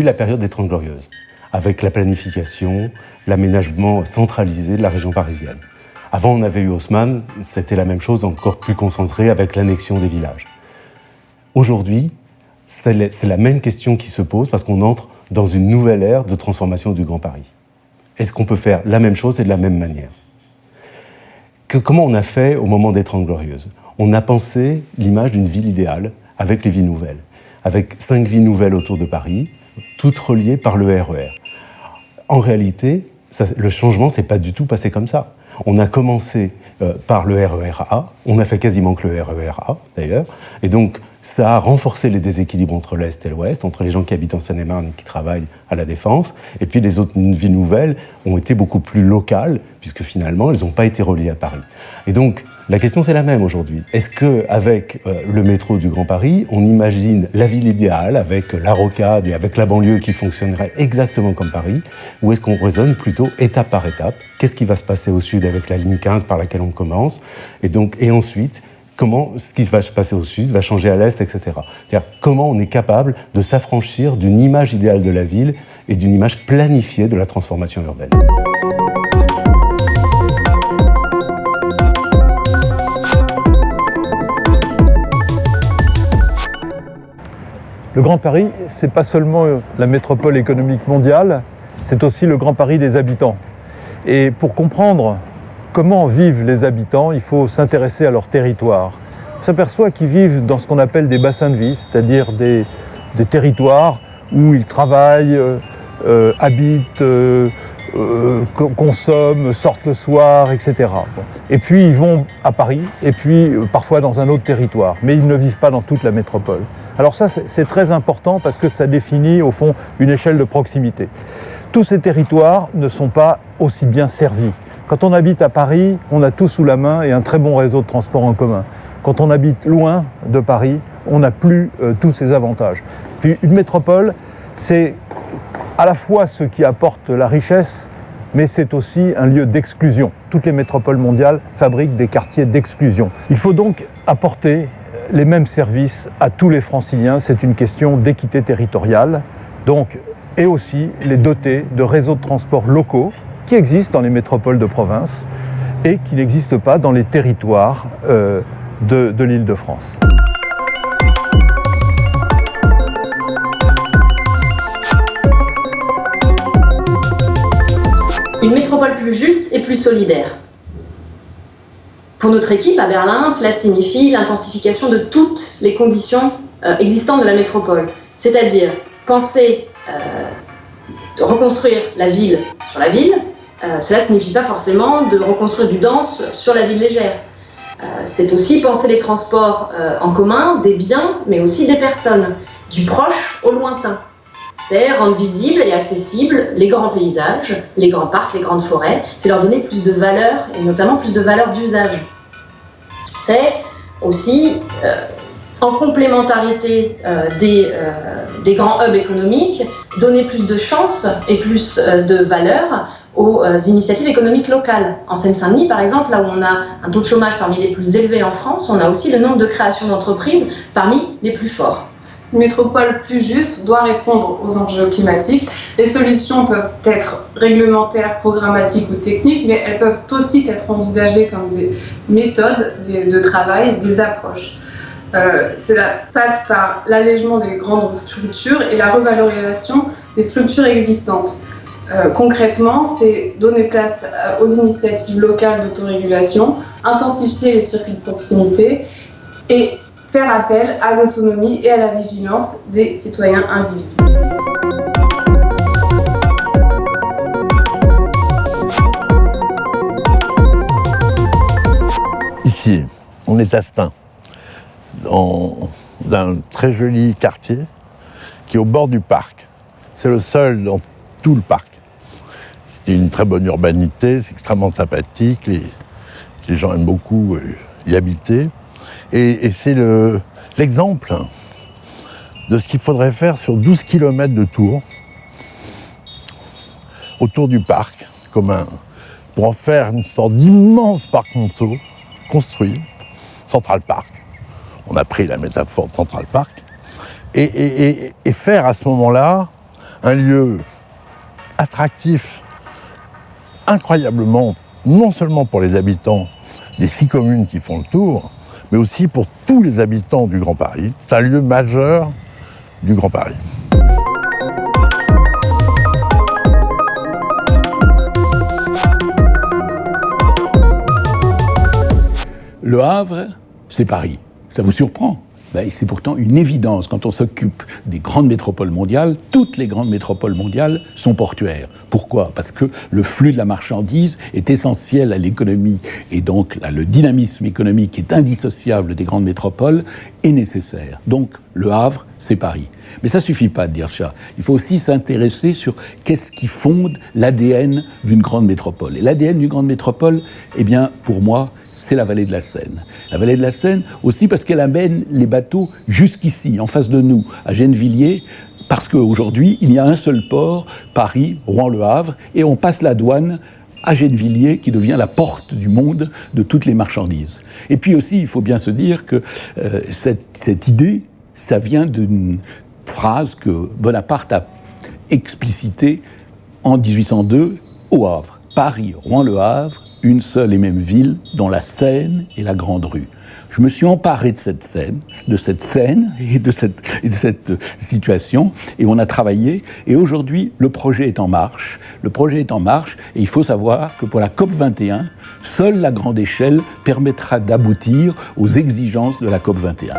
eu la période des 30 Glorieuses, avec la planification, l'aménagement centralisé de la région parisienne. Avant, on avait eu Haussmann, c'était la même chose, encore plus concentrée, avec l'annexion des villages. Aujourd'hui, c'est la même question qui se pose, parce qu'on entre dans une nouvelle ère de transformation du Grand Paris. Est-ce qu'on peut faire la même chose et de la même manière ? Comment on a fait au moment des 30 Glorieuses ? On a pensé l'image d'une ville idéale, avec les villes nouvelles, avec 5 villes nouvelles autour de Paris, toutes reliées par le RER. En réalité, le changement ne s'est pas du tout passé comme ça. On a commencé par le RER A, on a fait quasiment que le RER A d'ailleurs, et donc ça a renforcé les déséquilibres entre l'Est et l'Ouest, entre les gens qui habitent en Seine-et-Marne et qui travaillent à la Défense, et puis les autres villes nouvelles ont été beaucoup plus locales, puisque finalement elles n'ont pas été reliées à Paris. Et donc la question c'est la même aujourd'hui. Est-ce qu'avec le métro du Grand Paris, on imagine la ville idéale avec la rocade et avec la banlieue qui fonctionnerait exactement comme Paris, ou est-ce qu'on raisonne plutôt étape par étape ? Qu'est-ce qui va se passer au sud avec la ligne 15 par laquelle on commence ? Et ensuite, comment ce qui va se passer au sud va changer à l'est, etc. C'est-à-dire comment on est capable de s'affranchir d'une image idéale de la ville et d'une image planifiée de la transformation urbaine. Le Grand Paris, c'est pas seulement la métropole économique mondiale, c'est aussi le Grand Paris des habitants. Et pour comprendre comment vivent les habitants, il faut s'intéresser à leur territoire. On s'aperçoit qu'ils vivent dans ce qu'on appelle des bassins de vie, c'est-à-dire des territoires où ils travaillent, habitent, consomment, sortent le soir, etc. Et puis ils vont à Paris, et puis parfois dans un autre territoire, mais ils ne vivent pas dans toute la métropole. Alors ça, c'est très important parce que ça définit au fond une échelle de proximité. Tous ces territoires ne sont pas aussi bien servis. Quand on habite à Paris, on a tout sous la main et un très bon réseau de transport en commun. Quand on habite loin de Paris, on n'a plus tous ces avantages. Puis une métropole, c'est à la fois ce qui apporte la richesse, mais c'est aussi un lieu d'exclusion. Toutes les métropoles mondiales fabriquent des quartiers d'exclusion. Il faut donc apporter les mêmes services à tous les franciliens. C'est une question d'équité territoriale. Donc, et aussi les doter de réseaux de transport locaux qui existent dans les métropoles de province et qui n'existent pas dans les territoires de l'Île-de-France. Une métropole plus juste et plus solidaire. Pour notre équipe à Berlin, cela signifie l'intensification de toutes les conditions existantes de la métropole. C'est-à-dire penser de reconstruire la ville sur la ville, cela ne signifie pas forcément de reconstruire du dense sur la ville légère. C'est aussi penser les transports en commun, des biens, mais aussi des personnes, du proche au lointain. C'est rendre visibles et accessibles les grands paysages, les grands parcs, les grandes forêts. C'est leur donner plus de valeur, et notamment plus de valeur d'usage. C'est aussi, en complémentarité des grands hubs économiques, donner plus de chance et plus de valeur aux initiatives économiques locales. En Seine-Saint-Denis, par exemple, là où on a un taux de chômage parmi les plus élevés en France, on a aussi le nombre de créations d'entreprises parmi les plus forts. Une métropole plus juste doit répondre aux enjeux climatiques. Les solutions peuvent être réglementaires, programmatiques ou techniques, mais elles peuvent aussi être envisagées comme des méthodes de travail, des approches. Cela passe par l'allègement des grandes structures et la revalorisation des structures existantes. Concrètement, c'est donner place aux initiatives locales d'autorégulation, intensifier les circuits de proximité et faire appel à l'autonomie et à la vigilance des citoyens individuels. Ici, on est à Stein, dans un très joli quartier qui est au bord du parc. C'est le seul dans tout le parc. C'est une très bonne urbanité, c'est extrêmement sympathique, les gens aiment beaucoup y habiter. Et c'est l'exemple de ce qu'il faudrait faire sur 12 km de tour autour du parc, pour en faire une sorte d'immense parc Monceau, construit, Central Park. On a pris la métaphore de Central Park, et faire à ce moment-là un lieu attractif, incroyablement, non seulement pour les habitants des 6 communes qui font le tour, mais aussi pour tous les habitants du Grand Paris. C'est un lieu majeur du Grand Paris. Le Havre, c'est Paris. Ça vous surprend ? Ben, c'est pourtant une évidence quand on s'occupe des grandes métropoles mondiales. Toutes les grandes métropoles mondiales sont portuaires. Pourquoi ? Parce que le flux de la marchandise est essentiel à l'économie et donc le dynamisme économique qui est indissociable des grandes métropoles est nécessaire. Donc le Havre, c'est Paris. Mais ça ne suffit pas de dire ça. Il faut aussi s'intéresser sur qu'est-ce qui fonde l'ADN d'une grande métropole. Et l'ADN d'une grande métropole, eh bien, pour moi, c'est la vallée de la Seine. La vallée de la Seine aussi parce qu'elle amène les bateaux jusqu'ici, en face de nous, à Gennevilliers, parce qu'aujourd'hui, il y a un seul port, Paris, Rouen-Le Havre, et on passe la douane à Gennevilliers, qui devient la porte du monde de toutes les marchandises. Et puis aussi, il faut bien se dire que cette idée, ça vient d'une phrase que Bonaparte a explicitée en 1802 au Havre. Paris, Rouen-Le Havre, une seule et même ville dont la Seine est la grande rue. Je me suis emparé de cette scène et de cette situation, et on a travaillé, et aujourd'hui, le projet est en marche. Le projet est en marche, et il faut savoir que pour la COP21, seule la grande échelle permettra d'aboutir aux exigences de la COP21.